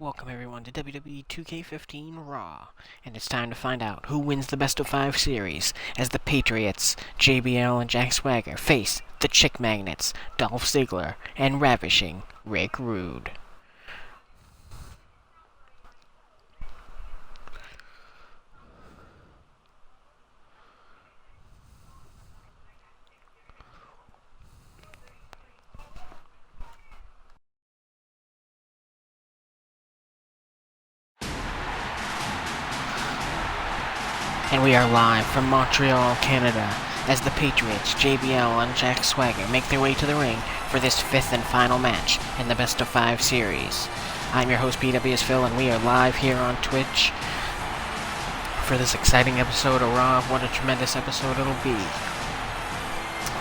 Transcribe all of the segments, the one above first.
Welcome everyone to WWE 2K15 Raw, and it's time to find out who wins the best of 5 series as the Patriots, JBL and Jack Swagger face the Chick Magnets, Dolph Ziggler and Ravishing Rick Rude. And we are live from Montreal, Canada, as the Patriots, JBL and Jack Swagger make their way to the ring for this 5th and final match in the best of 5 series. I'm your host PWS Phil, and we are live here on Twitch for this exciting episode of Raw. What a tremendous episode it'll be.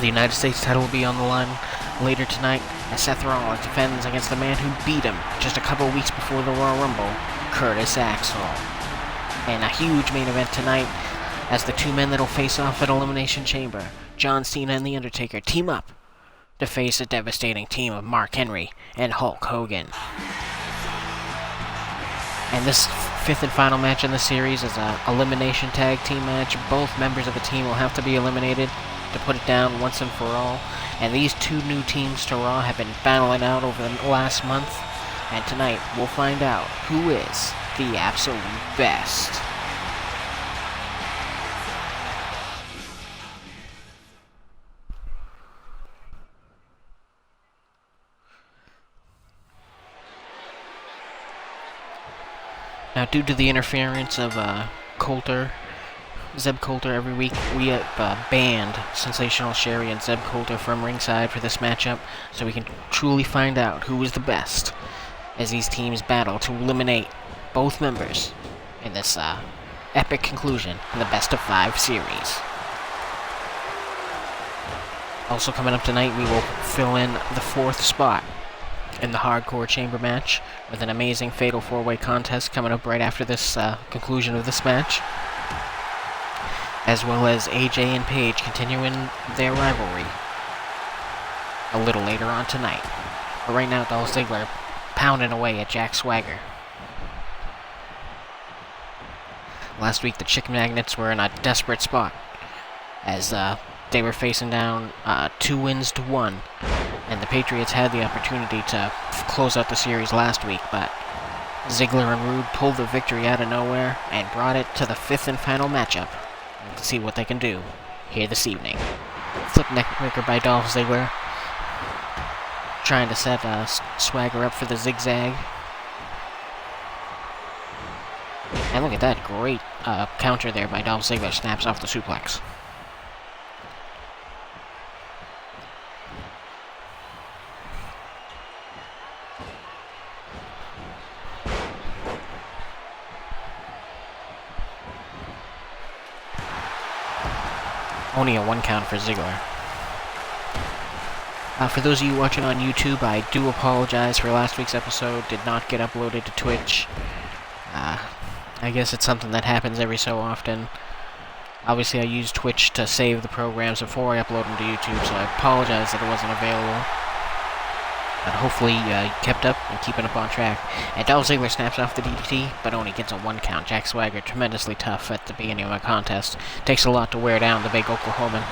The United States title will be on the line later tonight as Seth Rollins defends against the man who beat him just a couple weeks before the Royal Rumble, Curtis Axel. And a huge main event tonight as the two men that'll face off at Elimination Chamber, John Cena and The Undertaker, team up to face a devastating team of Mark Henry and Hulk Hogan. And this 5th and final match in the series is an elimination tag team match. Both members of the team will have to be eliminated to put it down once and for all. And these two new teams to Raw have been battling out over the last month. And tonight we'll find out who is the absolute best. Now, due to the interference of Zeb Coulter every week, we have banned Sensational Sherry and Zeb Coulter from ringside for this matchup, so we can truly find out who is the best as these teams battle to eliminate both members in this epic conclusion in the best of 5 series. Also coming up tonight, we will fill in the 4th spot in the Hardcore Chamber match with an amazing Fatal 4-Way contest coming up right after this conclusion of this match, as well as AJ and Paige continuing their rivalry a little later on tonight. But right now, Dolph Ziggler pounding away at Jack Swagger. Last week, the Chick Magnets were in a desperate spot as they were facing down 2 wins to 1, and the Patriots had the opportunity to close out the series last week, but Ziggler and Rude pulled the victory out of nowhere and brought it to the 5th and final matchup. Let's see what they can do here this evening. Flip neckbreaker by Dolph Ziggler, trying to set Swagger up for the zigzag. And look at that great counter there by Dolph Ziggler. Snaps off the suplex. Only a 1 count for Ziggler. For those of you watching on YouTube, I do apologize for last week's episode. Did not get uploaded to Twitch. I guess it's something that happens every so often. Obviously, I use Twitch to save the programs before I upload them to YouTube, so I apologize that it wasn't available. But hopefully, you kept up and keeping up on track. And Dolph Ziggler snaps off the DDT, but only gets a 1 count. Jack Swagger, tremendously tough at the beginning of a contest. Takes a lot to wear down the big Oklahoman.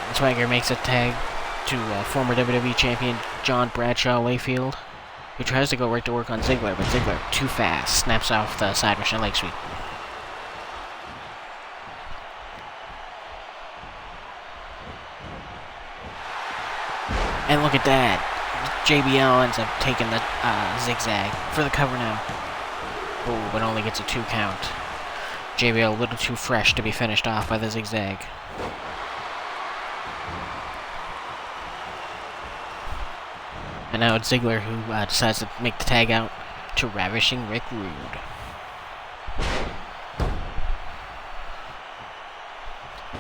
And Swagger makes a tag to former WWE champion John Bradshaw Layfield, who tries to go right to work on Ziggler, but Ziggler, too fast, snaps off the side Russian leg sweep. And look at that. JBL ends up taking the zigzag for the cover now. Oh, but only gets a 2 count. JBL a little too fresh to be finished off by the zigzag. And now it's Ziggler who decides to make the tag out to Ravishing Rick Rude.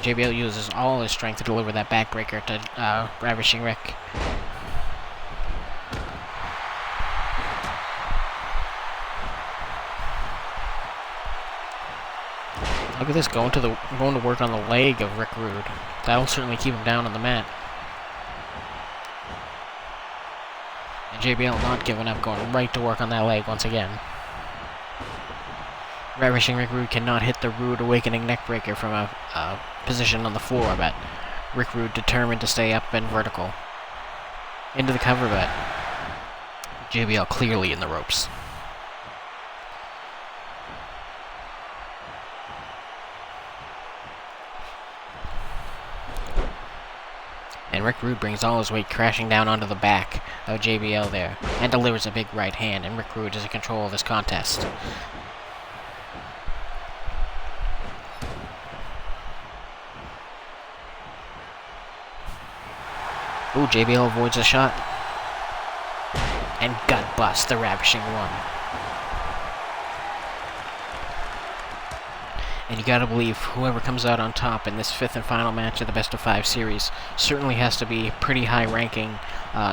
JBL uses all his strength to deliver that backbreaker to Ravishing Rick. Look at this, going to work on the leg of Rick Rude. That'll certainly keep him down on the mat. And JBL not giving up, going right to work on that leg once again. Ravishing Rick Rude cannot hit the Rude Awakening neckbreaker from a position on the floor, but Rick Rude determined to stay up and vertical. Into the cover, but JBL clearly in the ropes. And Rick Rude brings all his weight crashing down onto the back of JBL there, and delivers a big right hand, and Rick Rude is in control of this contest. Ooh, JBL avoids a shot. And gut bust, the Ravishing One. And you gotta believe whoever comes out on top in this 5th and final match of the Best of 5 series certainly has to be pretty high ranking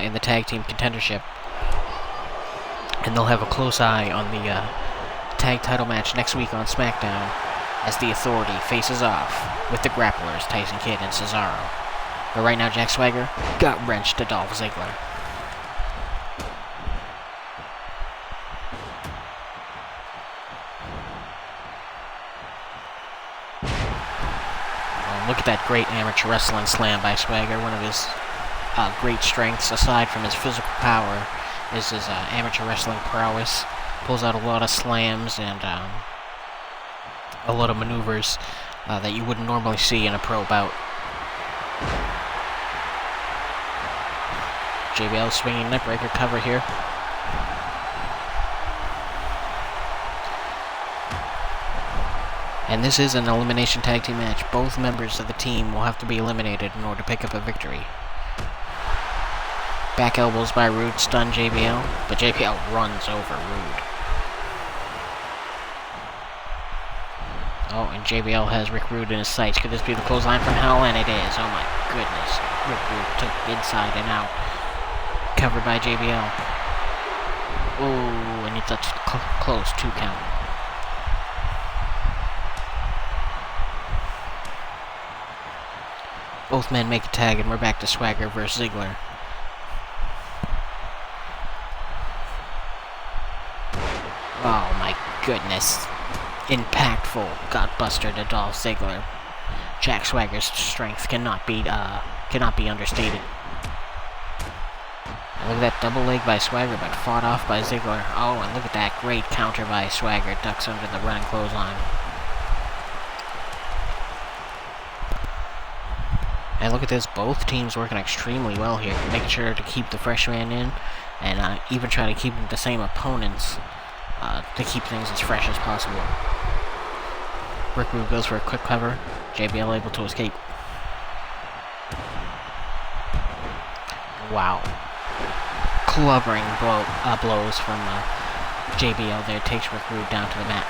in the tag team contendership. And they'll have a close eye on the tag title match next week on SmackDown as the Authority faces off with the grapplers Tyson Kidd and Cesaro. But right now, Jack Swagger got wrenched to Dolph Ziggler. Look at that great amateur wrestling slam by Swagger. One of his great strengths, aside from his physical power, is his amateur wrestling prowess. Pulls out a lot of slams and a lot of maneuvers that you wouldn't normally see in a pro bout. JBL swinging neckbreaker cover here. And this is an elimination tag team match. Both members of the team will have to be eliminated in order to pick up a victory. Back elbows by Rude stun JBL, but JBL runs over Rude. Oh, and JBL has Rick Rude in his sights. Could this be the clothesline from hell? And it is. Oh my goodness. Rick Rude took inside and out. Covered by JBL. Oh, and it's a close 2 count. Both men make a tag, and we're back to Swagger versus Ziggler. Oh my goodness. Impactful gutbuster to Dolph Ziggler. Jack Swagger's strength cannot be understated. And look at that double leg by Swagger, but fought off by Ziggler. Oh, and look at that great counter by Swagger. Ducks under the running clothesline. And look at this, both teams working extremely well here, making sure to keep the fresh man in, and even try to keep the same opponents to keep things as fresh as possible. Rick Rude goes for a quick cover, JBL able to escape. Wow. Clubbering blows from JBL there, takes Rick Rude down to the mat.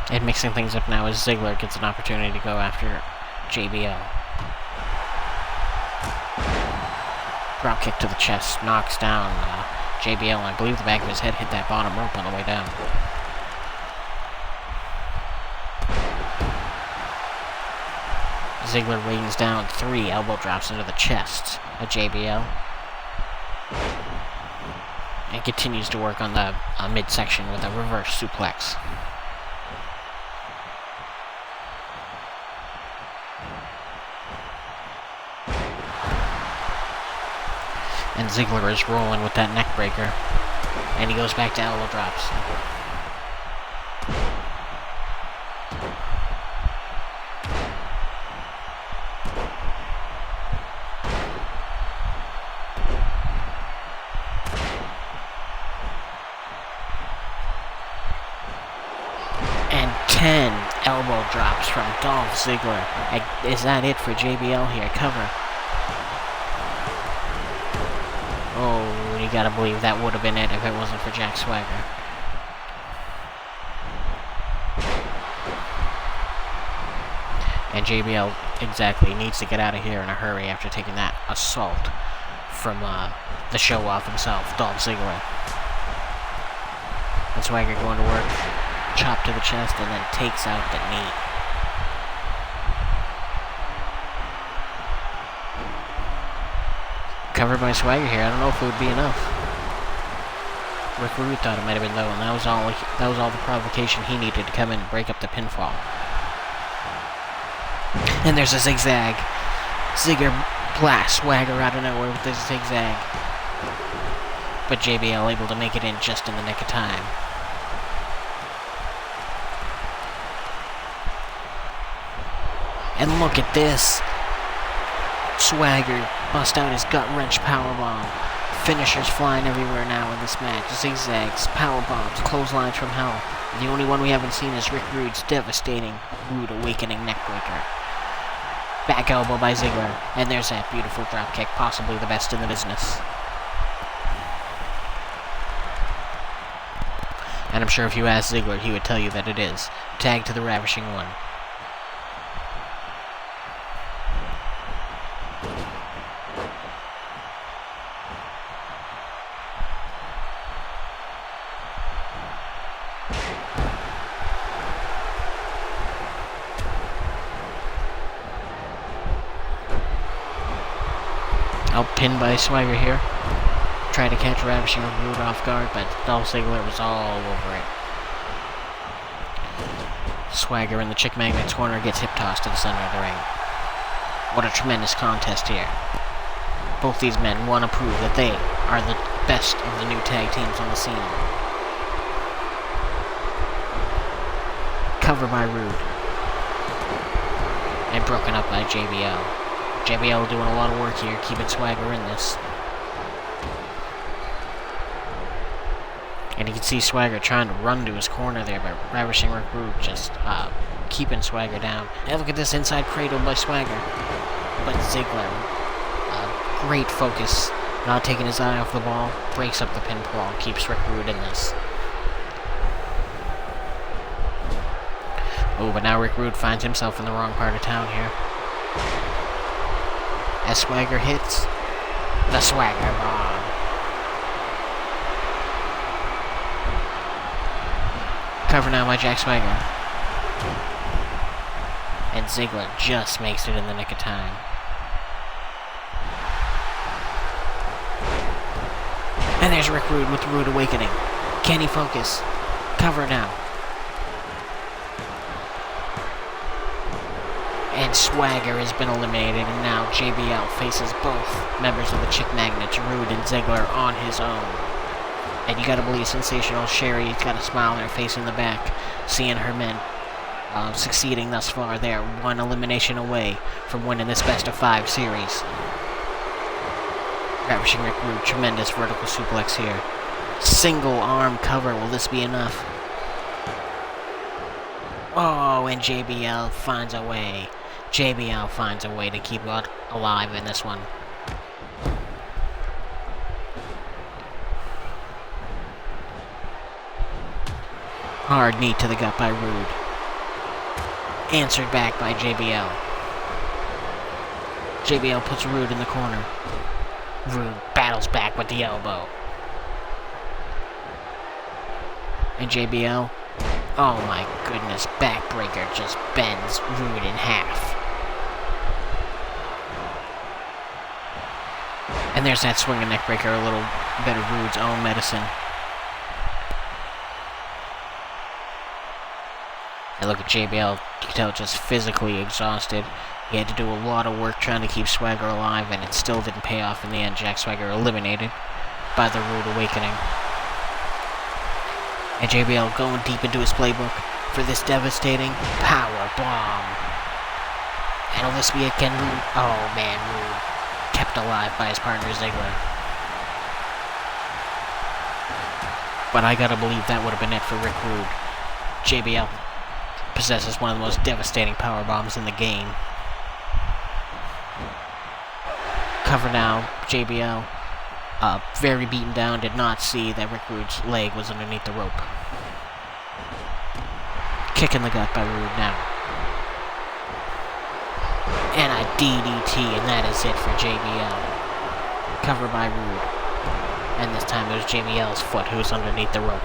And mixing things up now as Ziggler gets an opportunity to go after JBL. Drop kick to the chest, knocks down JBL, and I believe the back of his head hit that bottom rope on the way down. Ziggler rains down 3 elbow drops into the chest of JBL. And continues to work on the midsection with a reverse suplex. And Ziggler is rolling with that neck breaker. And he goes back to elbow drops. And 10 elbow drops from Dolph Ziggler. Is that it for JBL here? Cover. Oh, you gotta believe that would have been it if it wasn't for Jack Swagger. And JBL exactly needs to get out of here in a hurry after taking that assault from the show-off himself, Dolph Ziggler. And Swagger going to work, chop to the chest, and then takes out the knee. Covered by Swagger here. I don't know if it would be enough. Rick Rude thought it might have been though, and that was all the provocation he needed to come in and break up the pinfall. And there's a zigzag. Ziggler blasts Swagger out of nowhere with this zigzag. But JBL able to make it in just in the nick of time. And look at this. Swagger bust out his gut-wrench powerbomb. Finishers flying everywhere now in this match. Zigzags, powerbombs, clotheslines from hell. The only one we haven't seen is Rick Rude's devastating Rude Awakening neckbreaker. Back elbow by Ziggler. And there's that beautiful dropkick, possibly the best in the business. And I'm sure if you asked Ziggler, he would tell you that it is. Tag to the Ravishing One. Pinned by Swagger here. Tried to catch Ravishing Rude off guard, but Dolph Ziggler was all over it. Swagger in the Chick Magnet's corner gets hip tossed to the center of the ring. What a tremendous contest here. Both these men want to prove that they are the best of the new tag teams on the scene. Cover by Rude. And broken up by JBL. JBL doing a lot of work here, keeping Swagger in this. And you can see Swagger trying to run to his corner there, but Ravishing Rick Rude just keeping Swagger down. And look at this inside cradle by Swagger. But Ziggler, great focus, not taking his eye off the ball, breaks up the pinfall, keeps Rick Rude in this. Oh, but now Rick Rude finds himself in the wrong part of town here. As Swagger hits the Swagger bomb. Cover now by Jack Swagger. And Ziggler just makes it in the nick of time. And there's Rick Rude with the Rude Awakening. Can he focus? Cover now. And Swagger has been eliminated, and now JBL faces both members of the Chick Magnets, Rude and Ziggler, on his own. And you gotta believe Sensational Sherry's got a smile on her face in the back, seeing her men succeeding thus far. They're one elimination away from winning this best of 5 series. Ravishing Rick Rude, tremendous vertical suplex here. Single arm cover, will this be enough? Oh, and JBL finds a way. JBL finds a way to keep alive in this one. Hard knee to the gut by Rude. Answered back by JBL. JBL puts Rude in the corner. Rude battles back with the elbow. And JBL, oh my goodness, backbreaker just bends Rude in half. And there's that swinging neckbreaker, a little bit of Rude's own medicine. And look at JBL, you can tell just physically exhausted. He had to do a lot of work trying to keep Swagger alive, and it still didn't pay off in the end. Jack Swagger eliminated by the Rude Awakening. And JBL going deep into his playbook for this devastating power bomb. And will this be it? Can Rude? Oh man, Rude kept alive by his partner Ziggler. But I gotta believe that would have been it for Rick Rude. JBL possesses one of the most devastating power bombs in the game. Cover now, JBL. Very beaten down, did not see that Rick Rude's leg was underneath the rope. Kick in the gut by Rude now. And a DDT, and that is it for JBL. Cover by Rude. And this time it was JBL's foot who was underneath the rope.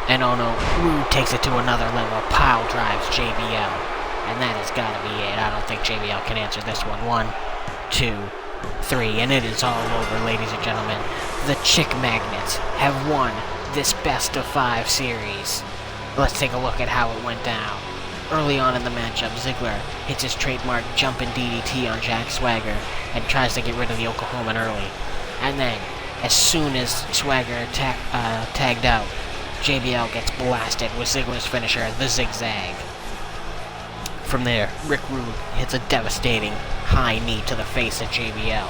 And oh no, Rude takes it to another level, pile drives JBL. And that has got to be it. I don't think JBL can answer this one. 1, 2, 3, and it is all over, ladies and gentlemen. The Chick Magnets have won this best of 5 series. Let's take a look at how it went down. Early on in the matchup, Ziggler hits his trademark jumping DDT on Jack Swagger and tries to get rid of the Oklahoman early. And then, as soon as Swagger tagged out, JBL gets blasted with Ziggler's finisher, the Zigzag. From there, Rick Rude hits a devastating high knee to the face of JBL.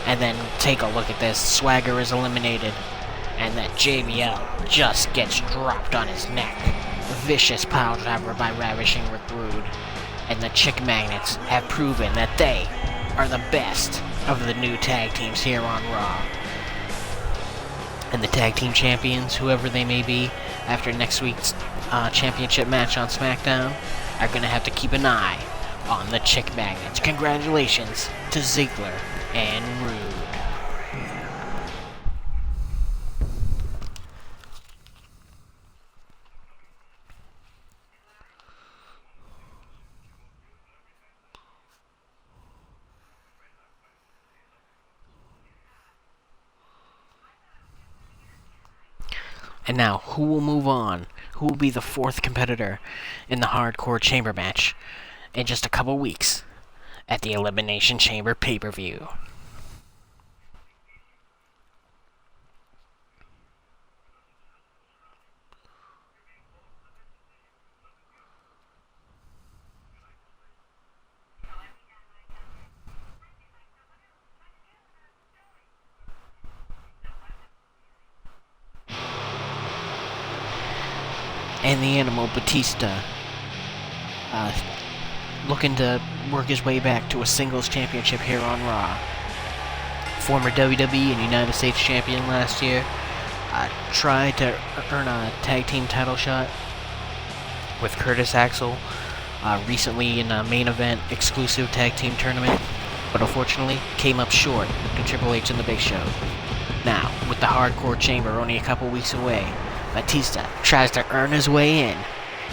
And then, take a look at this, Swagger is eliminated, and then JBL just gets dropped on his neck. Vicious pile driver by Ravishing Rick Rude. And the Chick Magnets have proven that they are the best of the new tag teams here on Raw. And the tag team champions, whoever they may be, after next week's championship match on SmackDown, are going to have to keep an eye on the Chick Magnets. Congratulations to Ziggler and Rude. And now, who will move on? Who will be the 4th competitor in the Hardcore Chamber match in just a couple weeks at the Elimination Chamber pay-per-view? And the Animal Batista, looking to work his way back to a singles championship here on Raw. Former WWE and United States champion last year, tried to earn a tag team title shot with Curtis Axel recently in a main event exclusive tag team tournament, but unfortunately came up short to Triple H and the Big Show. Now, with the Hardcore Chamber only a couple weeks away, Batista tries to earn his way in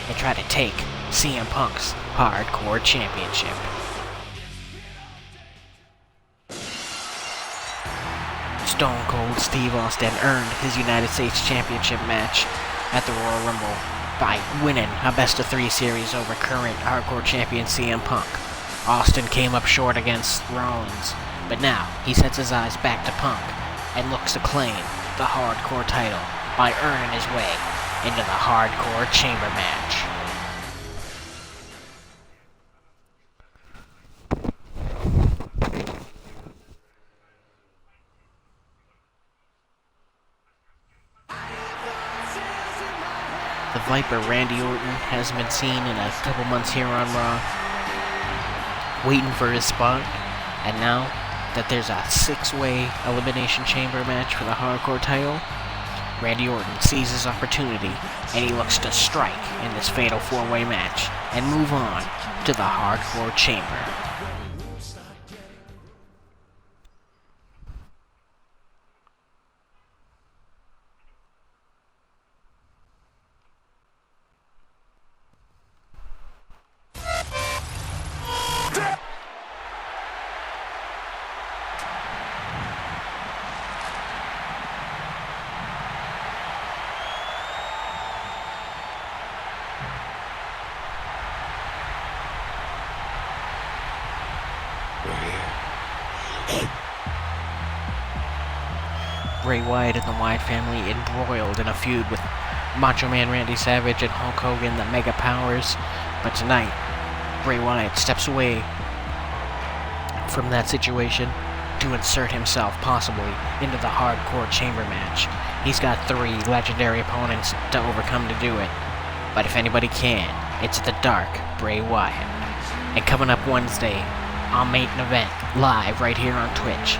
and try to take CM Punk's Hardcore Championship. Stone Cold Steve Austin earned his United States Championship match at the Royal Rumble by winning a best-of-3 series over current Hardcore Champion CM Punk. Austin came up short against Rollins, but now he sets his eyes back to Punk and looks to claim the Hardcore title by earning his way into the Hardcore Chamber match. The Viper Randy Orton has been seen in a couple months here on Raw, waiting for his spot, and now that there's a 6-way Elimination Chamber match for the Hardcore title, Randy Orton sees his opportunity, and he looks to strike in this fatal 4-way match and move on to the Hardcore Chamber. Bray Wyatt and the Wyatt family embroiled in a feud with Macho Man Randy Savage and Hulk Hogan, the Mega Powers. But tonight, Bray Wyatt steps away from that situation to insert himself, possibly, into the Hardcore Chamber match. He's got 3 legendary opponents to overcome to do it. But if anybody can, it's the Dark Bray Wyatt. And coming up Wednesday, on Main Event, live right here on Twitch,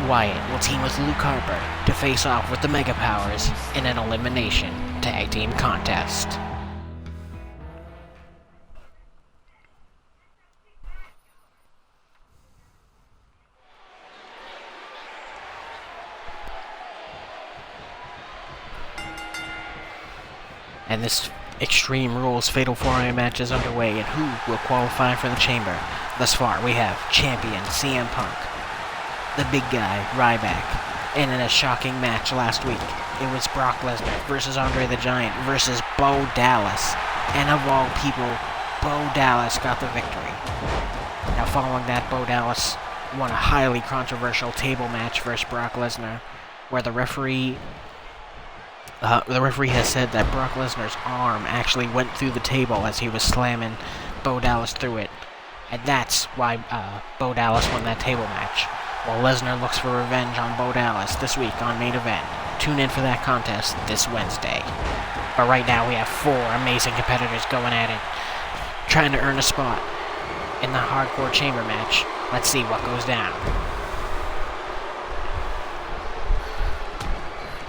Wyatt will team with Luke Harper to face off with the Mega Powers in an elimination tag team contest. And Extreme Rules Fatal 4-Way match is underway, and who will qualify for the Chamber? Thus far, we have champion CM Punk, the big guy Ryback, and in a shocking match last week, it was Brock Lesnar versus Andre the Giant versus Bo Dallas, and of all people, Bo Dallas got the victory. Now following that, Bo Dallas won a highly controversial table match versus Brock Lesnar, where the referee has said that Brock Lesnar's arm actually went through the table as he was slamming Bo Dallas through it. And that's why Bo Dallas won that table match. While Lesnar looks for revenge on Bo Dallas this week on Main Event. Tune in for that contest this Wednesday. But right now we have 4 amazing competitors going at it, trying to earn a spot in the Hardcore Chamber match. Let's see what goes down.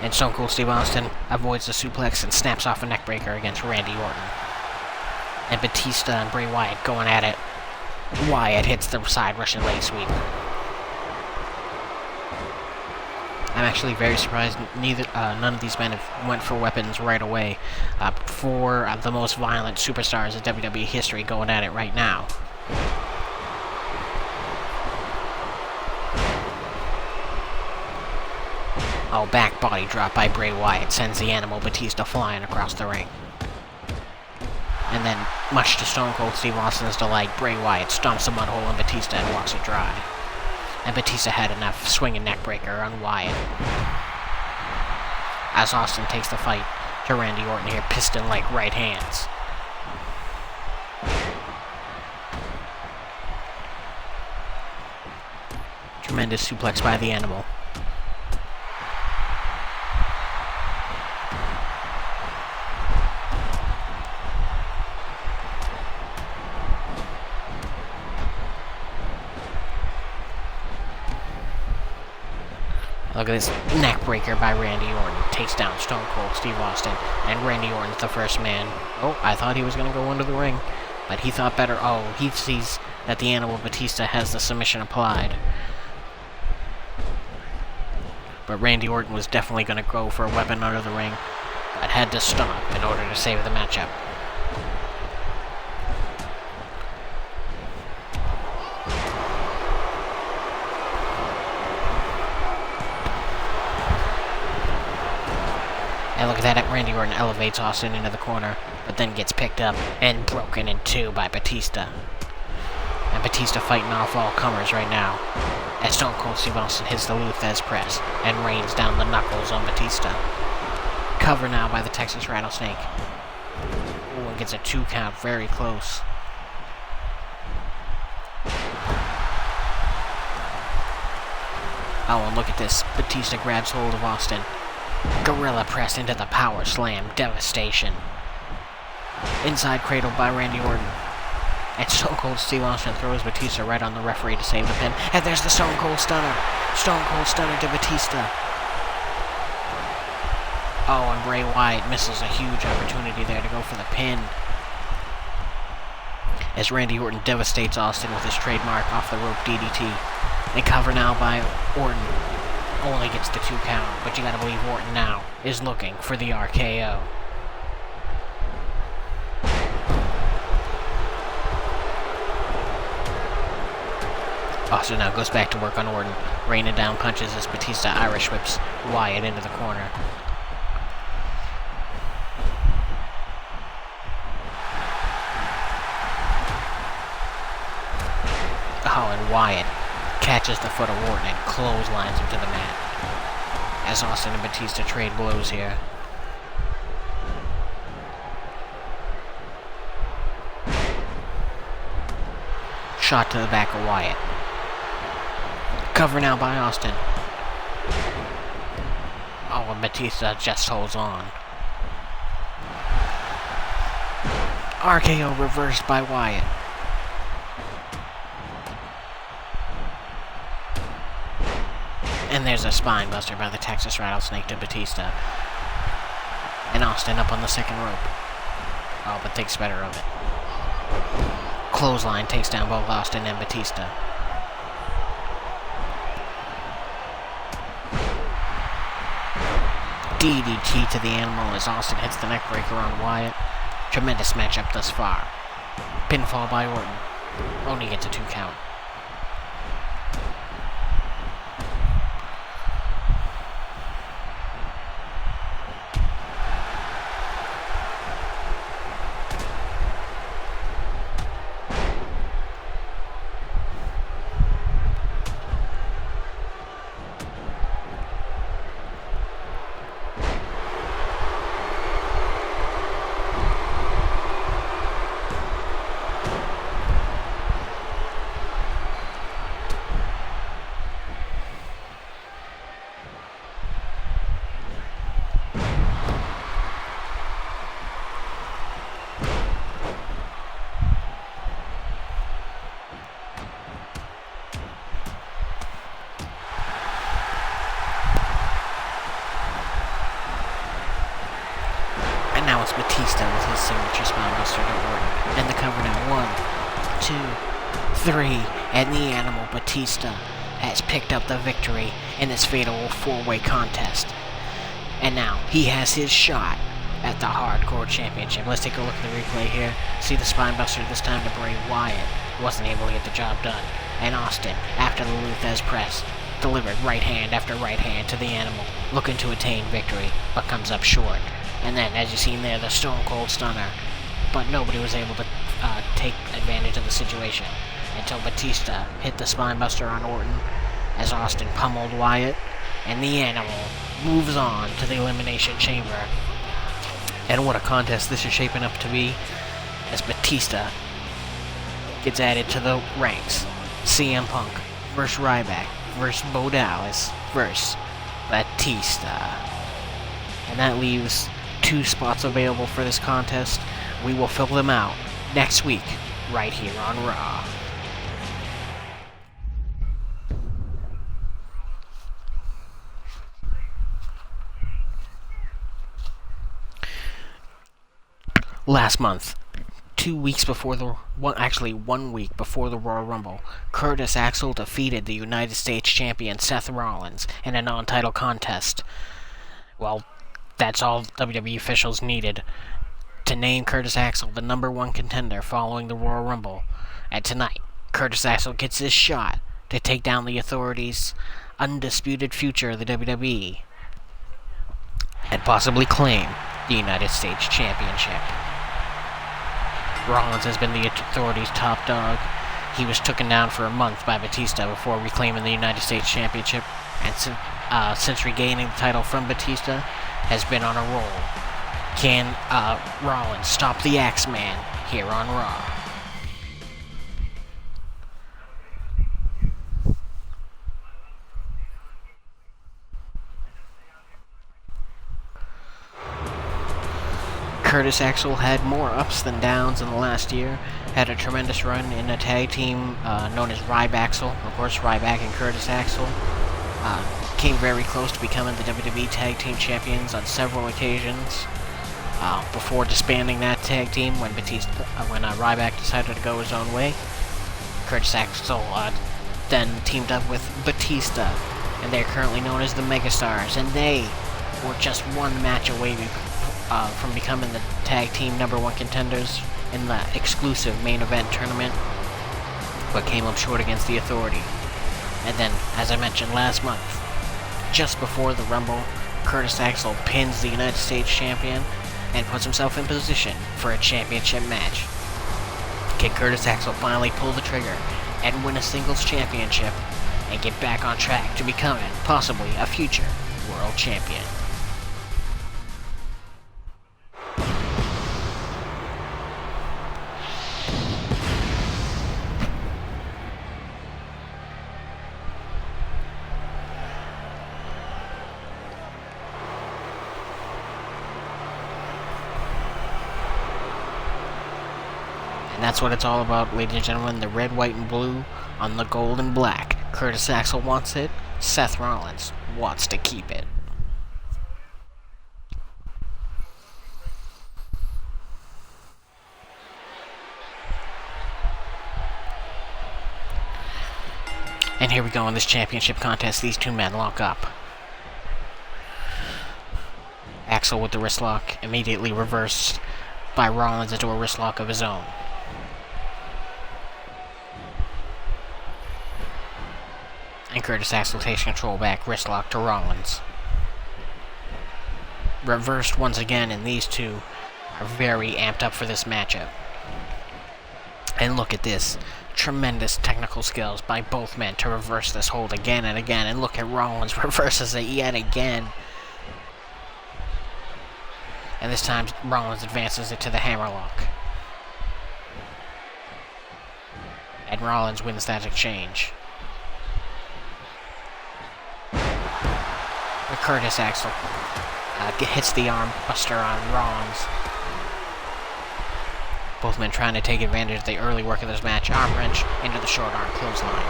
And Stone Cold Steve Austin avoids the suplex and snaps off a neckbreaker against Randy Orton. And Batista and Bray Wyatt going at it. Wyatt hits the side Russian leg sweep. I'm actually very surprised none of these men have went for weapons right away. 4 of the most violent superstars of WWE history going at it right now. Oh, back body drop by Bray Wyatt sends the animal Batista flying across the ring. And then, much to Stone Cold Steve Austin's delight, Bray Wyatt stomps a mud hole in Batista and walks it dry. And Batista had enough swinging neckbreaker on Wyatt. As Austin takes the fight to Randy Orton here, piston-like right hands. Tremendous suplex by the animal. Look at this neckbreaker by Randy Orton. Takes down Stone Cold Steve Austin. And Randy Orton's the first man. Oh, I thought he was going to go under the ring. But he thought better. Oh, he sees that the animal Batista has the submission applied. But Randy Orton was definitely going to go for a weapon under the ring. But had to stop in order to save the matchup. And look at that, Randy Orton elevates Austin into the corner, but then gets picked up and broken in 2 by Batista. And Batista fighting off all comers right now, as Stone Cold Steve Austin hits the Lou Thesz press and rains down the knuckles on Batista. Cover now by the Texas Rattlesnake. Ooh, and gets a 2 count, very close. Oh, and look at this, Batista grabs hold of Austin. Gorilla press into the power slam. Devastation. Inside cradle by Randy Orton. And Stone Cold Steve Austin throws Batista right on the referee to save the pin. And there's the Stone Cold Stunner. Stone Cold Stunner to Batista. Oh, and Bray Wyatt misses a huge opportunity there to go for the pin. As Randy Orton devastates Austin with his trademark off the rope DDT. And cover now by Orton. Only gets the 2 count, but you gotta believe Orton now is looking for the RKO. Austin now goes back to work on Orton, raining down punches as Batista Irish whips Wyatt into the corner. Oh, and Wyatt catches the foot of Orton and clotheslines him to the mat. As Austin and Batista trade blows here. Shot to the back of Wyatt. Cover now by Austin. Oh, and Batista just holds on. RKO reversed by Wyatt. And there's a spine buster by the Texas Rattlesnake to Batista. And Austin up on the second rope. Oh, but thinks better of it. Clothesline takes down both Austin and Batista. DDT to the animal as Austin hits the neckbreaker on Wyatt. Tremendous matchup thus far. Pinfall by Orton. Only gets a 2 count. It's Batista with his signature spinebuster to Orton. And the cover now. 1, 2, 3. And the Animal Batista has picked up the victory in this fatal 4-way contest. And now he has his shot at the Hardcore Championship. Let's take a look at the replay here. See the spinebuster this time to Bray. Wyatt wasn't able to get the job done. And Austin, after the Luthez press, delivered right hand after right hand to the Animal, looking to attain victory, but comes up short. And then, as you seen there, the Stone Cold Stunner. But nobody was able to take advantage of the situation until Batista hit the spinebuster on Orton as Austin pummeled Wyatt. And the Animal moves on to the Elimination Chamber. And what a contest this is shaping up to be as Batista gets added to the ranks. CM Punk versus Ryback versus Bo Dallas versus Batista. And that leaves 2 spots available for this contest. We will fill them out next week, right here on Raw. Last month, 1 week before the Royal Rumble, Curtis Axel defeated the United States Champion Seth Rollins in a non-title contest. Well, that's all WWE officials needed to name Curtis Axel the #1 contender following the Royal Rumble. And tonight, Curtis Axel gets his shot to take down the Authority's undisputed future of the WWE and possibly claim the United States Championship. Rollins has been the Authority's top dog. He was taken down for a month by Batista before reclaiming the United States Championship, and since regaining the title from Batista, has been on a roll. Can Rollins stop the Axeman here on Raw? Curtis Axel had more ups than downs in the last year. Had a tremendous run in a tag team known as Rybaxel. Of course, Ryback and Curtis Axel came very close to becoming the WWE Tag Team Champions on several occasions. Before disbanding that tag team when Ryback decided to go his own way. Curtis Axel then teamed up with Batista, and they're currently known as the Megastars, and they were just 1 match away from becoming the tag team #1 contenders in the exclusive main event tournament, but came up short against the Authority. And then, as I mentioned last month, just before the Rumble, Curtis Axel pins the United States Champion and puts himself in position for a championship match. Can Curtis Axel finally pull the trigger and win a singles championship and get back on track to becoming possibly a future world champion? And that's what it's all about, ladies and gentlemen. The red, white, and blue on the gold and black. Curtis Axel wants it. Seth Rollins wants to keep it. And here we go in this championship contest. These 2 men lock up. Axel with the wrist lock, immediately reversed by Rollins into a wrist lock of his own. And Curtis Axel takes control back, wrist lock to Rollins. Reversed once again, and these two are very amped up for this matchup. And look at this. Tremendous technical skills by both men to reverse this hold again and again. And look at Rollins reverses it yet again. And this time Rollins advances it to the hammerlock. And Rollins wins that exchange. But Curtis Axel hits the arm buster on Rollins. Both men trying to take advantage of the early work of this match. Arm wrench into the short arm clothesline.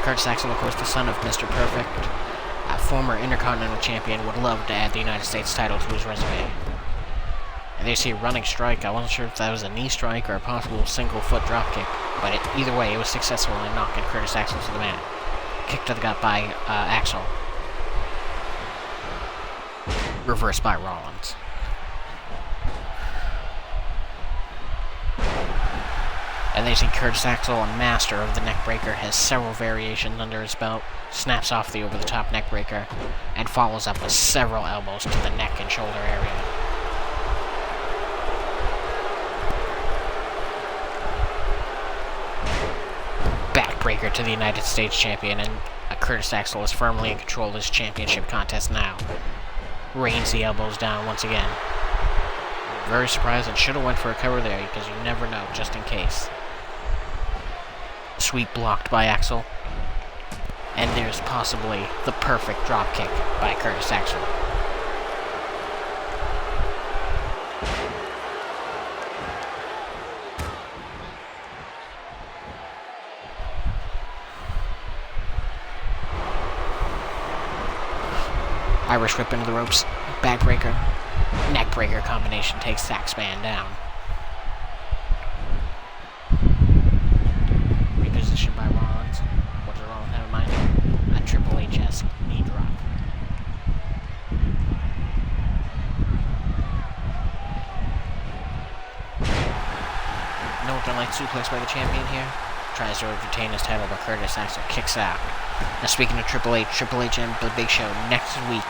Curtis Axel, of course, the son of Mr. Perfect, a former Intercontinental Champion, would love to add the United States title to his resume. And there you see a running strike. I wasn't sure if that was a knee strike or a possible single foot dropkick, but either way, it was successful in knocking Curtis Axel to the mat. Kick to the gut by Axel. Reversed by Rollins. And they see Curtis Axel, a master of the neckbreaker, has several variations under his belt, snaps off the over-the-top neckbreaker, and follows up with several elbows to the neck and shoulder area. Backbreaker to the United States Champion, and Curtis Axel is firmly in control of this championship contest now. Rains the elbows down once again. Very surprised and should have went for a cover there, because you never know, just in case. Sweep blocked by Axel. And there's possibly the perfect dropkick by Curtis Axel. Irish whip into the ropes, backbreaker, neckbreaker combination takes Saxman down. Repositioned by Rollins. What does Rollins have in mind? A Triple H-esque knee drop. Northern Light suplex by the champion here. Tries to retain his title, but Curtis Axel kicks out. Now speaking of Triple H and the Big Show, next week,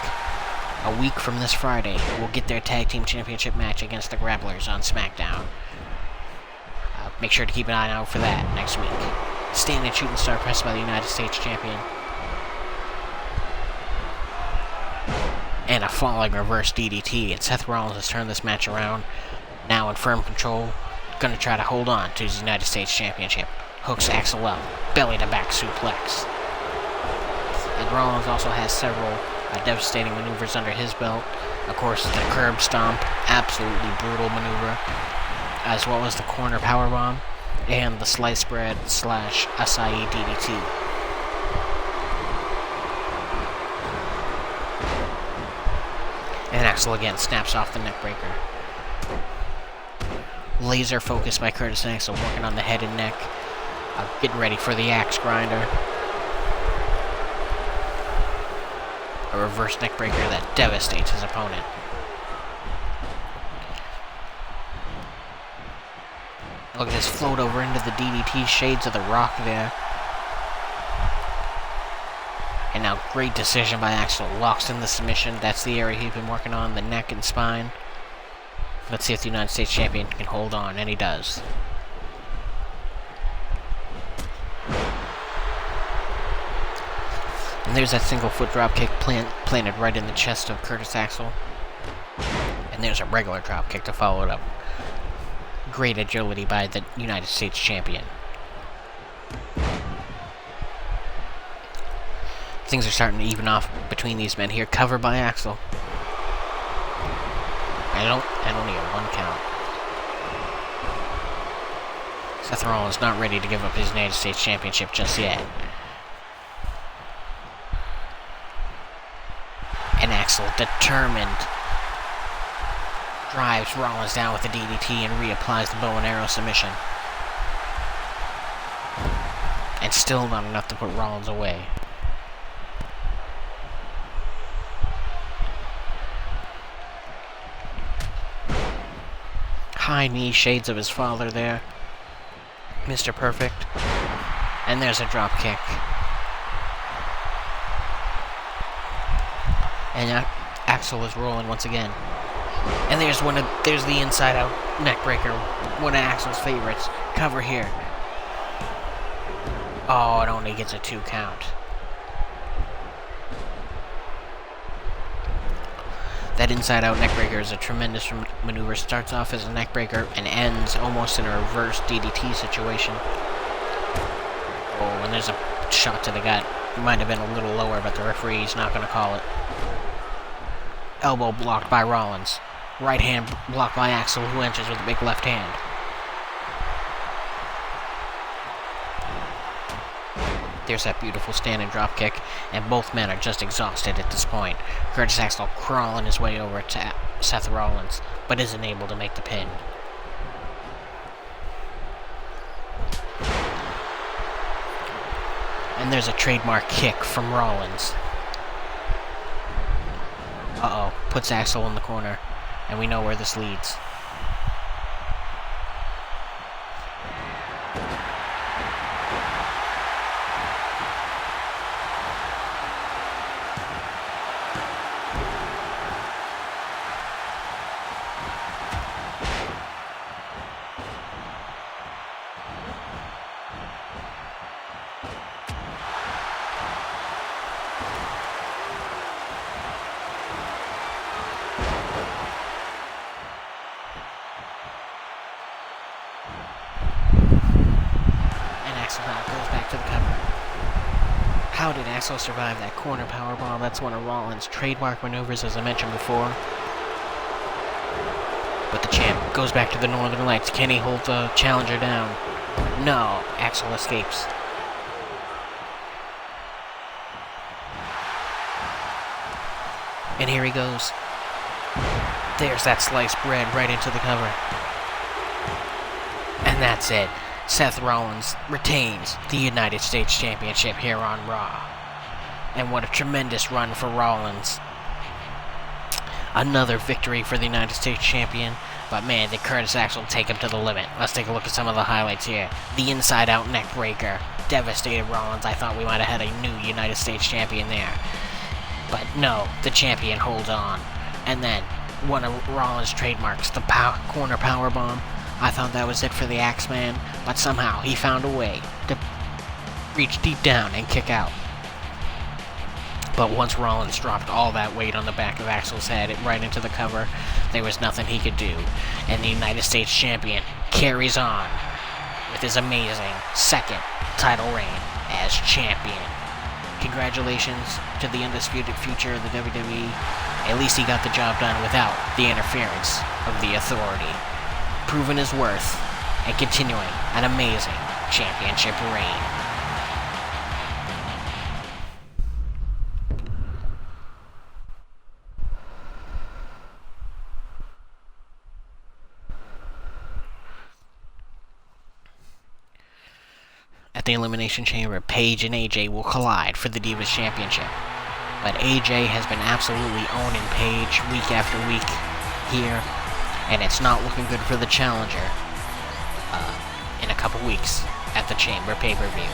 a week from this Friday, will get their Tag Team Championship match against the Grapplers on SmackDown. Make sure to keep an eye out for that next week. Standing shooting star press by the United States Champion. And a falling reverse DDT, and Seth Rollins has turned this match around. Now in firm control, gonna try to hold on to his United States Championship. Hooks Axel up, belly to back suplex. And Rollins also has several devastating maneuvers under his belt. Of course, the curb stomp, absolutely brutal maneuver, as well as the corner powerbomb and the slice spread / acai DDT. And Axel again snaps off the neckbreaker. Laser focus by Curtis Axel, working on the head and neck, getting ready for the axe grinder. A reverse neckbreaker that devastates his opponent. Look at this float over into the DDT, shades of the Rock there. And now great decision by Axel, locks in the submission. That's the area he's been working on, the neck and spine. Let's see if the United States Champion can hold on, and he does. And there's that single foot drop kick planted right in the chest of Curtis Axel. And there's a regular drop kick to follow it up. Great agility by the United States Champion. Things are starting to even off between these men here. Cover by Axel. And only a 1 count. Seth Rollins not ready to give up his United States Championship just yet. And Axel, determined, drives Rollins down with the DDT and reapplies the bow and arrow submission. And still not enough to put Rollins away. tiny shades of his father there. Mr. Perfect. And there's a drop kick. And Axel is rolling once again. And there's the inside out neckbreaker, one of Axel's favorites. Cover here. Oh, it only gets a 2 count. That inside out neckbreaker is a tremendous maneuver. Starts off as a neckbreaker and ends almost in a reverse DDT situation. Oh, and there's a shot to the gut. It might have been a little lower, but the referee's not going to call it. Elbow blocked by Rollins. Right hand blocked by Axel, who enters with a big left hand. There's that beautiful standing drop kick, and both men are just exhausted at this point. Curtis Axel crawling his way over to Seth Rollins, but isn't able to make the pin. And there's a trademark kick from Rollins. Uh-oh, puts Axel in the corner, and we know where this leads. How did Axel survive that corner powerbomb? That's one of Rollins' trademark maneuvers, as I mentioned before. But the champ goes back to the Northern Lights. Can he hold the challenger down? No. Axel escapes. And here he goes. There's that sliced bread right into the cover. And that's it. Seth Rollins retains the United States Championship here on Raw. And what a tremendous run for Rollins. Another victory for the United States Champion. But man, did Curtis Axel take him to the limit. Let's take a look at some of the highlights here. The inside-out neck breaker devastated Rollins. I thought we might have had a new United States Champion there. But no, the champion holds on. And then, one of Rollins' trademarks, the corner powerbomb. I thought that was it for the Axeman, but somehow he found a way to reach deep down and kick out. But once Rollins dropped all that weight on the back of Axel's head right into the cover, there was nothing he could do. And the United States Champion carries on with his amazing second title reign as champion. Congratulations to the undisputed future of the WWE. At least he got the job done without the interference of the Authority. Proving his worth and continuing an amazing championship reign. At the Elimination Chamber, Paige and AJ will collide for the Divas Championship. But AJ has been absolutely owning Paige week after week here. And it's not looking good for the challenger in a couple weeks at the Chamber pay-per-view.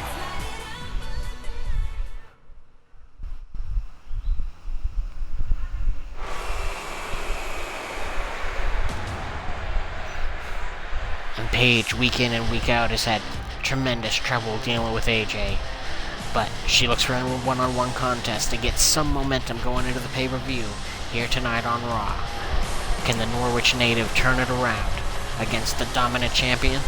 And Paige, week in and week out, has had tremendous trouble dealing with AJ. But she looks for a one-on-one contest to get some momentum going into the pay-per-view here tonight on Raw. Can the Norwich native turn it around against the dominant champion?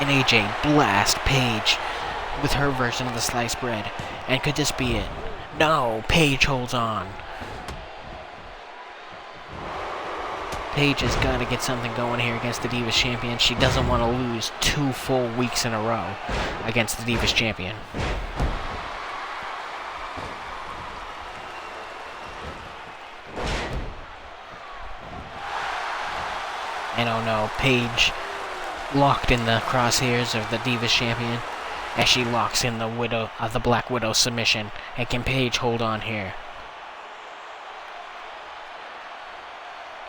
and AJ blast Paige with her version of the sliced bread. And could this be it? No, Paige holds on. Paige has got to get something going here against the Divas Champion. She doesn't want to lose 2 full weeks in a row against the Divas Champion. And oh no, Paige locked in the crosshairs of the Divas Champion as she locks in the Black Widow submission. And can Paige hold on here?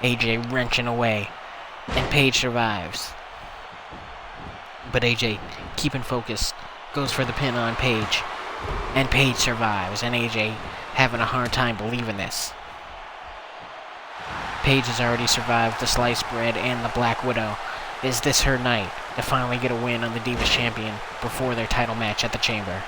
AJ wrenching away, and Paige survives. But AJ, keeping focused, goes for the pin on Paige, and Paige survives, and AJ having a hard time believing this. Paige has already survived the sliced bread and the Black Widow. Is this her night to finally get a win on the Divas Champion before their title match at the Chamber?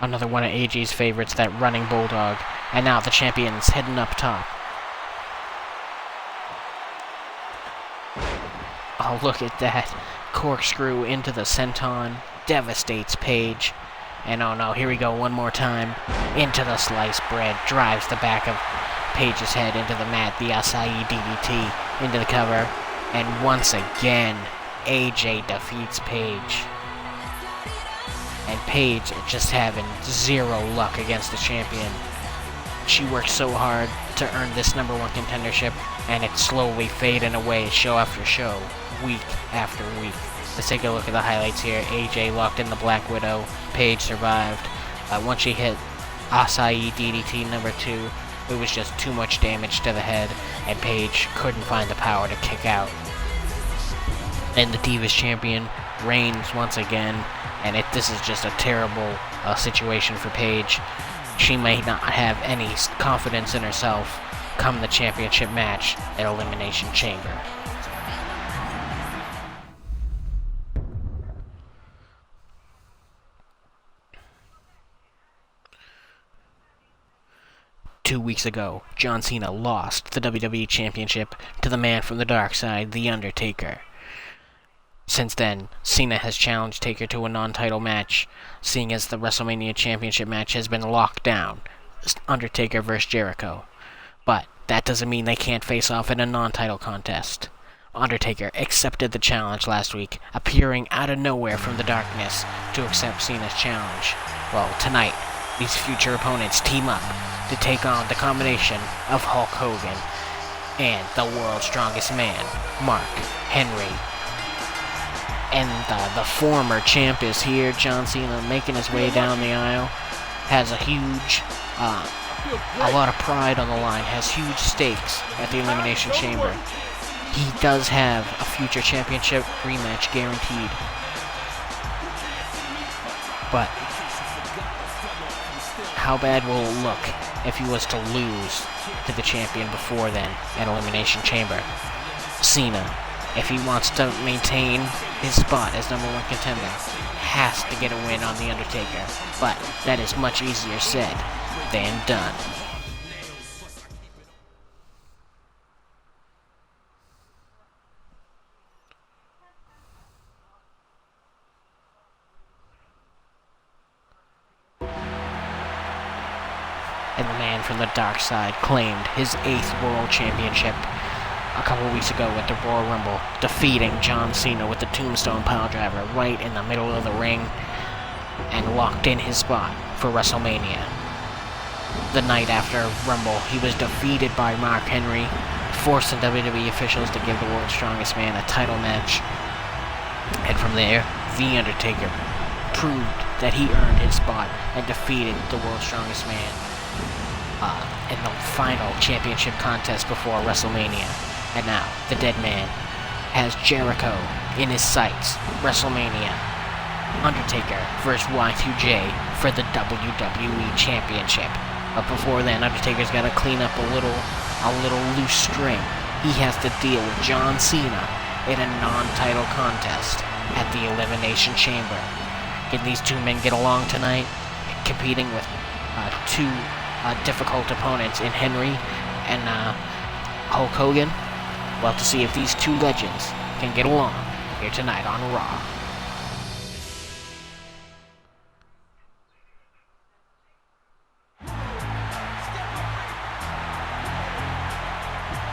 Another one of AJ's favorites, that running bulldog. And now the champion's heading up top. Oh, look at that. Corkscrew into the senton. Devastates Paige. And oh no, here we go one more time. Into the sliced bread. Drives the back of Paige's head into the mat. The acai DDT into the cover. And once again, AJ defeats Paige. And Paige just having zero luck against the champion. She worked so hard to earn this #1 contendership, and it's slowly fading away show after show, week after week. Let's take a look at the highlights here. AJ locked in the Black Widow. Paige survived. Once she hit acai DDT #2, it was just too much damage to the head, and Paige couldn't find the power to kick out. And the Divas Champion reigns once again. And this is just a terrible situation for Paige. She may not have any confidence in herself come the championship match at Elimination Chamber. Two weeks ago, John Cena lost the WWE Championship to the man from the dark side, The Undertaker. Since then, Cena has challenged Taker to a non-title match, seeing as the WrestleMania Championship match has been locked down. Undertaker vs. Jericho. But that doesn't mean they can't face off in a non-title contest. Undertaker accepted the challenge last week, appearing out of nowhere from the darkness to accept Cena's challenge. Well, tonight, these future opponents team up to take on the combination of Hulk Hogan and the world's strongest man, Mark Henry. And the former champ is here. John Cena making his way down the aisle. Has a huge, a lot of pride on the line. Has huge stakes at the Elimination Chamber. He does have a future championship rematch guaranteed. But how bad will it look if he was to lose to the champion before then at Elimination Chamber? Cena, if he wants to maintain his spot as #1 contender, has to get a win on The Undertaker. But that is much easier said than done. And the man from the dark side claimed his 8th World Championship a couple weeks ago at the Royal Rumble, defeating John Cena with the Tombstone Piledriver right in the middle of the ring, and locked in his spot for WrestleMania. The night after Rumble, he was defeated by Mark Henry, forcing WWE officials to give the world's strongest man a title match. And from there, The Undertaker proved that he earned his spot and defeated the world's strongest man in the final championship contest before WrestleMania. And now, the dead man has Jericho in his sights. WrestleMania. Undertaker vs. Y2J for the WWE Championship. But before then, Undertaker's got to clean up a little loose string. He has to deal with John Cena in a non-title contest at the Elimination Chamber. Can these two men get along tonight? Competing with two difficult opponents in Henry and Hulk Hogan. Well, to see if these two legends can get along here tonight on Raw.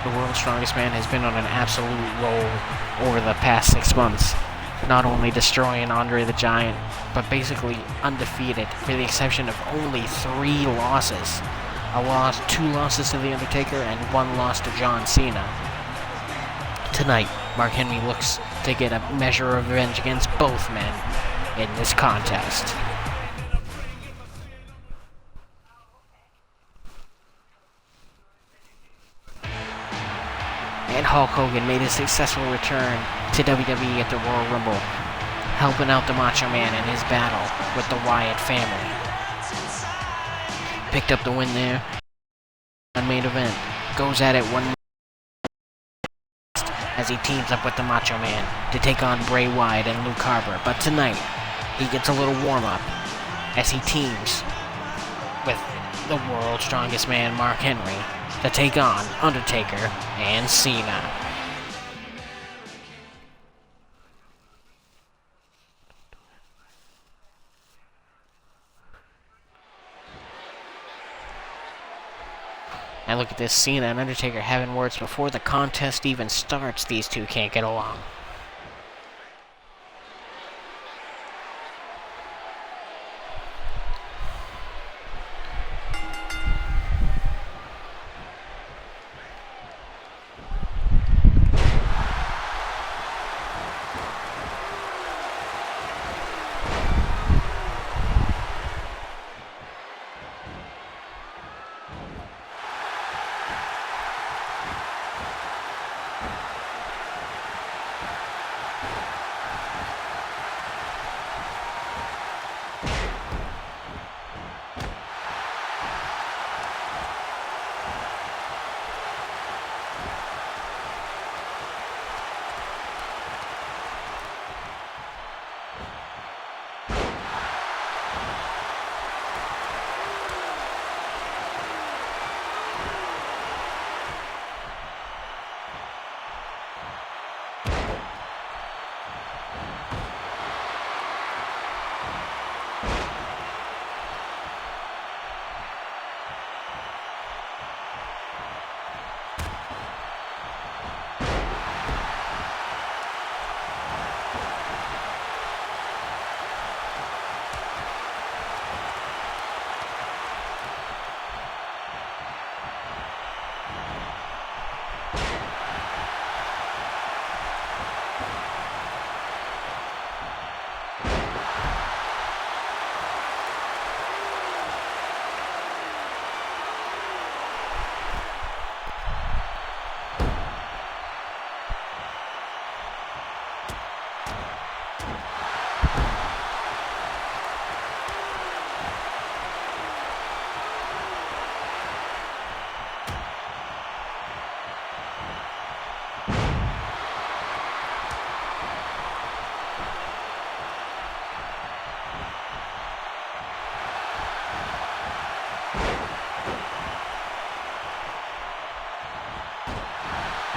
The World's Strongest Man has been on an absolute roll over the past 6 months. Not only destroying Andre the Giant, but basically undefeated, for the exception of only 3 losses. 2 losses to The Undertaker and 1 loss to John Cena. Tonight, Mark Henry looks to get a measure of revenge against both men in this contest. And Hulk Hogan made a successful return to WWE at the Royal Rumble, helping out the Macho Man in his battle with the Wyatt family. Picked up the win there on main event. Goes at it one as he teams up with the Macho Man to take on Bray Wyatt and Luke Harper. But tonight, he gets a little warm-up as he teams with the World's Strongest Man, Mark Henry, to take on Undertaker and Cena. And look at this, Cena and Undertaker having words before the contest even starts. These two can't get along.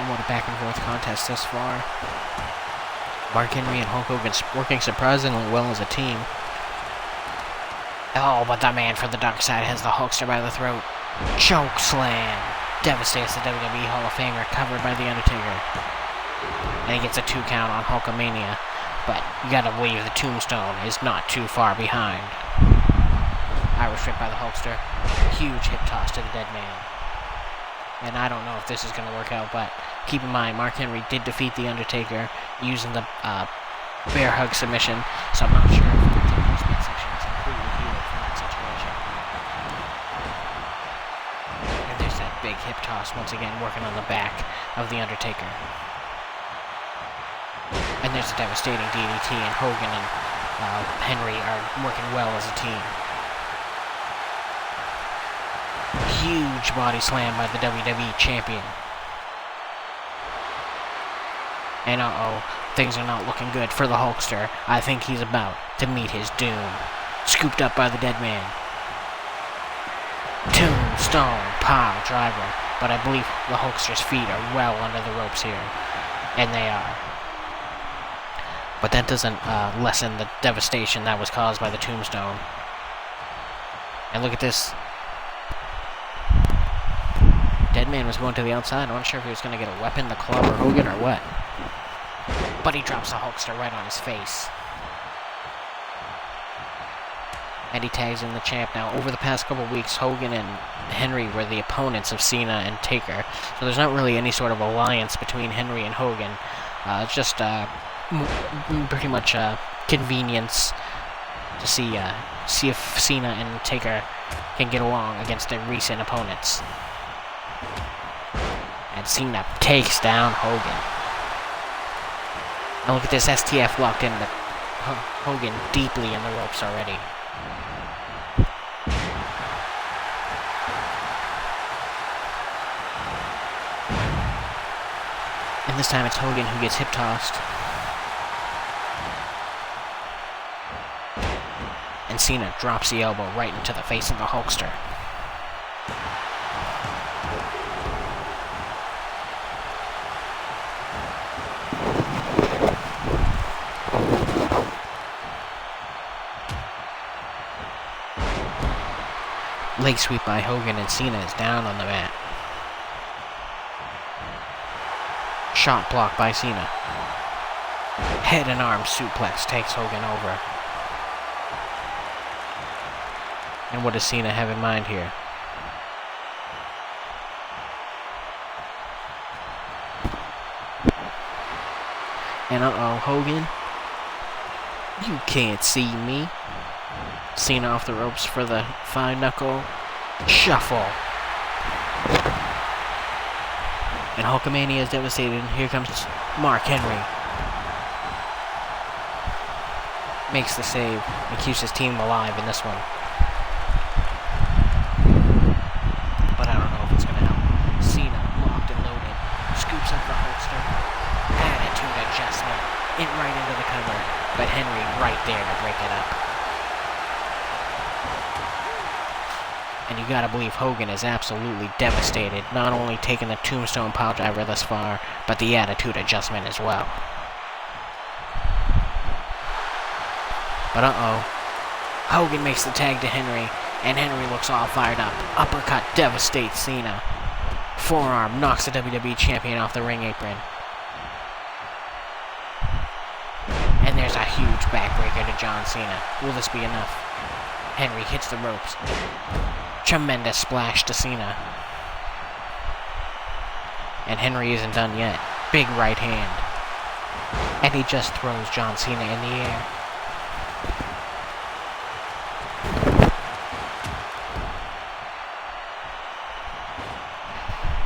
What a back and forth contest thus far. Mark Henry and Hulk Hogan working surprisingly well as a team. Oh, but the man from the dark side has the Hulkster by the throat. Choke slam. Devastates the WWE Hall of Famer, covered by The Undertaker. And he gets a 2 count on Hulkamania. But you gotta believe the tombstone is not too far behind. Irish whip by the Hulkster. Huge hip toss to the dead man. And I don't know if this is going to work out, but keep in mind, Mark Henry did defeat The Undertaker using the bear hug submission, so I'm not sure if the post-match section is completely healed from that situation. And there's that big hip toss, once again, working on the back of The Undertaker. And there's a devastating DDT, and Hogan and Henry are working well as a team. Huge body slam by the WWE Champion. And things are not looking good for the Hulkster. I think he's about to meet his doom. Scooped up by the dead man. Tomb Tombstone pile driver. But I believe the Hulkster's feet are well under the ropes here. And they are. But that doesn't lessen the devastation that was caused by the Tombstone. And look at this. Deadman was going to the outside. I'm not sure if he was going to get a weapon, the club, or Hogan, or what. But he drops the Hulkster right on his face. And he tags in the champ. Now, over the past couple weeks, Hogan and Henry were the opponents of Cena and Taker. So there's not really any sort of alliance between Henry and Hogan. It's just pretty much convenience to see if Cena and Taker can get along against their recent opponents. And Cena takes down Hogan. And look at this, STF locked in, but Hogan deeply in the ropes already. And this time it's Hogan who gets hip-tossed. And Cena drops the elbow right into the face of the Hulkster. Leg sweep by Hogan, and Cena is down on the mat. Shot blocked by Cena. Head and arm suplex takes Hogan over. And what does Cena have in mind here? And Hogan, you can't see me. Cena off the ropes for the fine knuckle shuffle. And Hulkamania is devastated. Here comes Mark Henry. Makes the save and keeps his team alive in this one. But I don't know if it's going to help. Cena, locked and loaded, scoops up the Hulkster. Attitude adjustment. It right into the cover. But Henry right there to break it up. And you gotta believe Hogan is absolutely devastated, not only taking the Tombstone piledriver thus far, but the attitude adjustment as well. But Hogan makes the tag to Henry, and Henry looks all fired up. Uppercut devastates Cena. Forearm knocks the WWE Champion off the ring apron. And there's a huge backbreaker to John Cena. Will this be enough? Henry hits the ropes. Tremendous splash to Cena. And Henry isn't done yet. Big right hand. And he just throws John Cena in the air.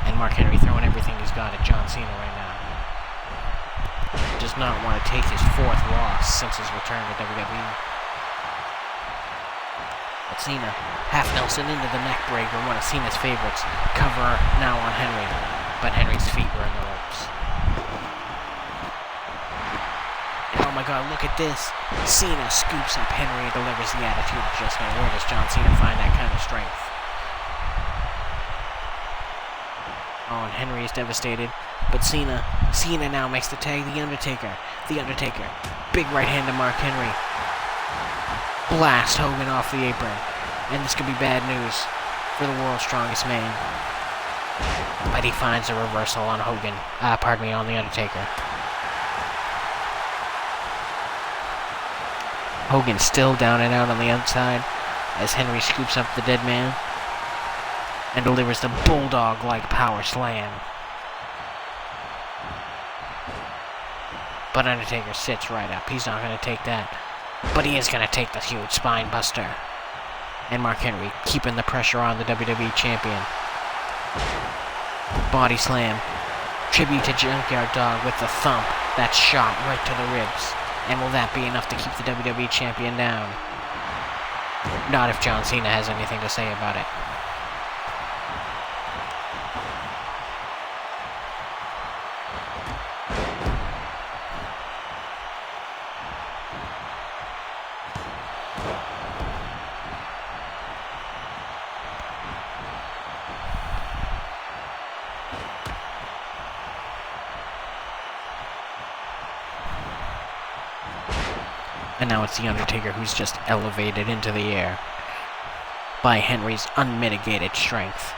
And Mark Henry throwing everything he's got at John Cena right now. Does not want to take his 4th loss since his return to WWE. But Cena, half Nelson into the neck breaker, one of Cena's favorites. Cover now on Henry, but Henry's feet were in the ropes. And oh my god, look at this. Cena scoops up Henry and delivers the attitude adjustment. Where does John Cena find that kind of strength? Oh, and Henry is devastated. But Cena now makes the tag, The Undertaker. The Undertaker. Big right hand to Mark Henry. Blast Hogan off the apron. And this could be bad news for the world's strongest man. But he finds a reversal on Hogan. On The Undertaker. Hogan still down and out on the outside as Henry scoops up the dead man and delivers the bulldog-like power slam. But Undertaker sits right up. He's not going to take that. But he is going to take the huge spine buster. And Mark Henry keeping the pressure on the WWE Champion. Body slam. Tribute to Junkyard Dog with the thump. That shot right to the ribs. And will that be enough to keep the WWE Champion down? Not if John Cena has anything to say about it. And now it's The Undertaker who's just elevated into the air by Henry's unmitigated strength.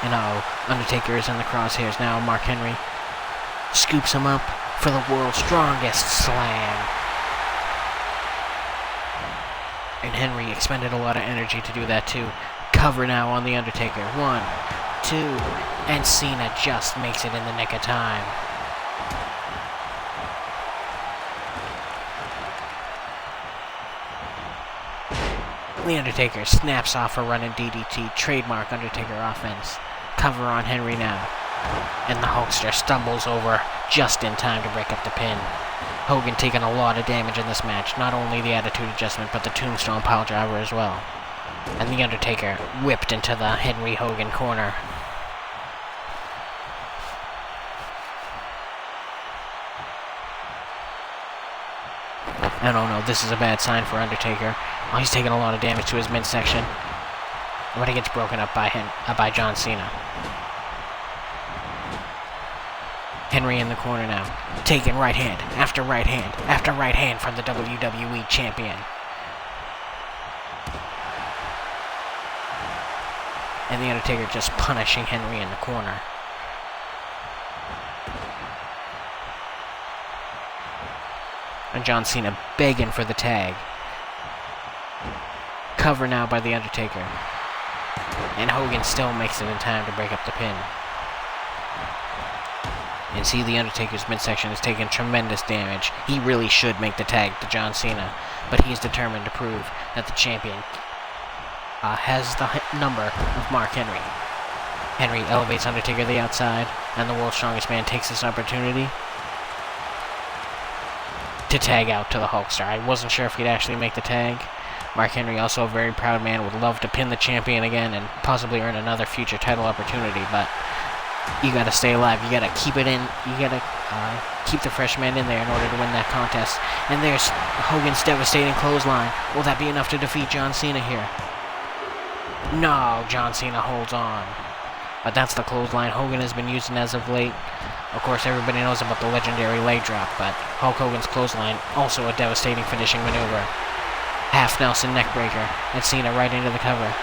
And Undertaker is in the crosshairs now. Mark Henry scoops him up for the world's strongest slam. And Henry expended a lot of energy to do that too. Cover now on The Undertaker. 1, 2, and Cena just makes it in the nick of time. The Undertaker snaps off a running DDT, trademark Undertaker offense. Cover on Henry now. And the Hulkster stumbles over just in time to break up the pin. Hogan taking a lot of damage in this match, not only the attitude adjustment, but the tombstone piledriver as well. And The Undertaker whipped into the Henry Hogan corner. I don't know, this is a bad sign for Undertaker. Oh, he's taking a lot of damage to his midsection. But he gets broken up by John Cena. Henry in the corner now, taking right hand after right hand after right hand from the WWE Champion. And The Undertaker just punishing Henry in the corner. And John Cena begging for the tag. Cover now by The Undertaker. And Hogan still makes it in time to break up the pin. And see, The Undertaker's midsection is taking tremendous damage. He really should make the tag to John Cena, but he's determined to prove that the champion has the number of Mark Henry. Henry elevates Undertaker to the outside, and the world's strongest man takes this opportunity to tag out to the Hulkster. I wasn't sure if he'd actually make the tag. Mark Henry, also a very proud man, would love to pin the champion again and possibly earn another future title opportunity, but you gotta stay alive. You gotta keep it in. You gotta keep the fresh man in there in order to win that contest. And there's Hogan's devastating clothesline. Will that be enough to defeat John Cena here? No, John Cena holds on. But that's the clothesline Hogan has been using as of late. Of course, everybody knows about the legendary leg drop, but Hulk Hogan's clothesline, also a devastating finishing maneuver. Half Nelson neckbreaker, and Cena right into the cover.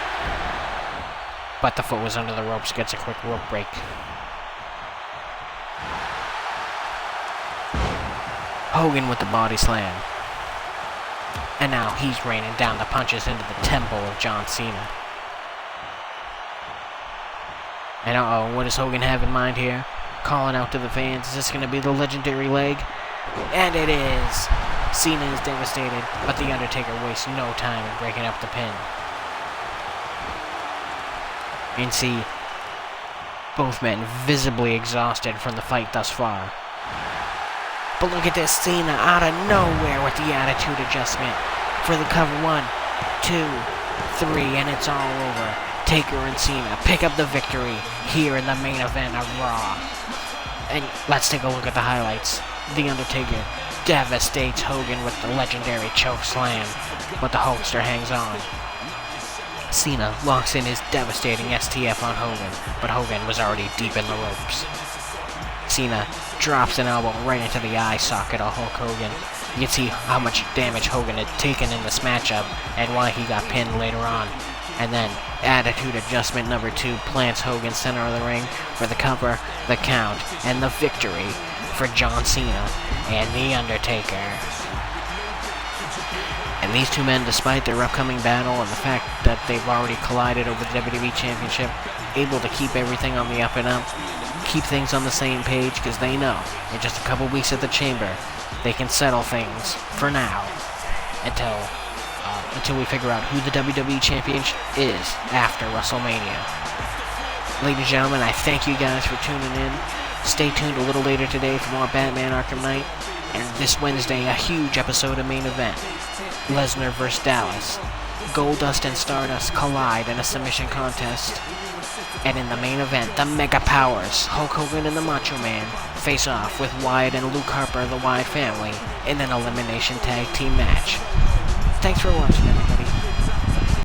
But the foot was under the ropes, gets a quick rope break. Hogan with the body slam. And now he's raining down the punches into the temple of John Cena. And what does Hogan have in mind here? Calling out to the fans, is this going to be the legendary leg? And it is! Cena is devastated, but The Undertaker wastes no time in breaking up the pin. And see, both men visibly exhausted from the fight thus far. But look at this, Cena out of nowhere with the attitude adjustment for the cover. 1, 2, 3, and it's all over. Taker and Cena pick up the victory here in the main event of Raw. And let's take a look at the highlights. The Undertaker devastates Hogan with the legendary choke slam, but the Hulkster hangs on. Cena locks in his devastating STF on Hogan, but Hogan was already deep in the ropes. Cena drops an elbow right into the eye socket of Hulk Hogan. You can see how much damage Hogan had taken in this matchup and why he got pinned later on. And then attitude adjustment number 2 plants Hogan center of the ring for the cover, the count, and the victory for John Cena and The Undertaker. And these two men, despite their upcoming battle and the fact that they've already collided over the WWE Championship, able to keep everything on the up and up, keep things on the same page, because they know in just a couple weeks at the Chamber, they can settle things for now until we figure out who the WWE Champion is after WrestleMania. Ladies and gentlemen, I thank you guys for tuning in. Stay tuned a little later today for more Batman Arkham Knight, and this Wednesday, a huge episode of Main Event. Lesnar vs. Dallas. Goldust and Stardust collide in a submission contest. And in the main event, the Mega Powers, Hulk Hogan and the Macho Man, face off with Wyatt and Luke Harper, the Wyatt family, in an elimination tag team match. Thanks for watching, everybody.